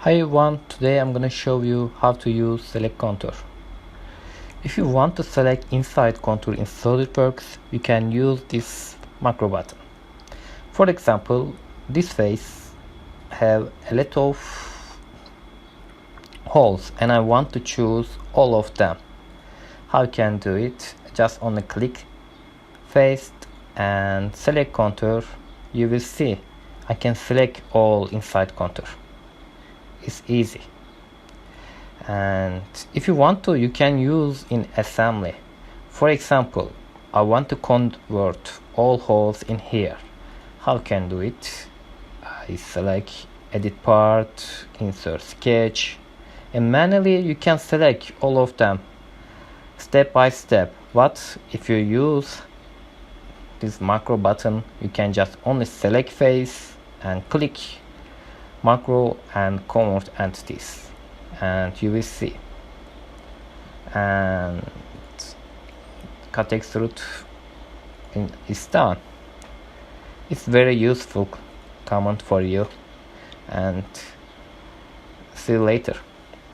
Hi everyone, today I'm gonna show you how to use select contour. If you want to select inside contour in Solidworks, you can use this macro button. For example, this face have a lot of holes and I want to choose all of them. How can I do it? Just only click face and select contour. You will see I can select all inside contour. It's easy. And if you want to, you can use in assembly. For example, I want to convert all holes in here. How can I do it? I select edit part, insert sketch, and manually you can select all of them step by step. But if you use this macro button, you can just only select face and click macro and convert entities, and you will see. And cut extrude is done. It's very useful command for you, and see you later.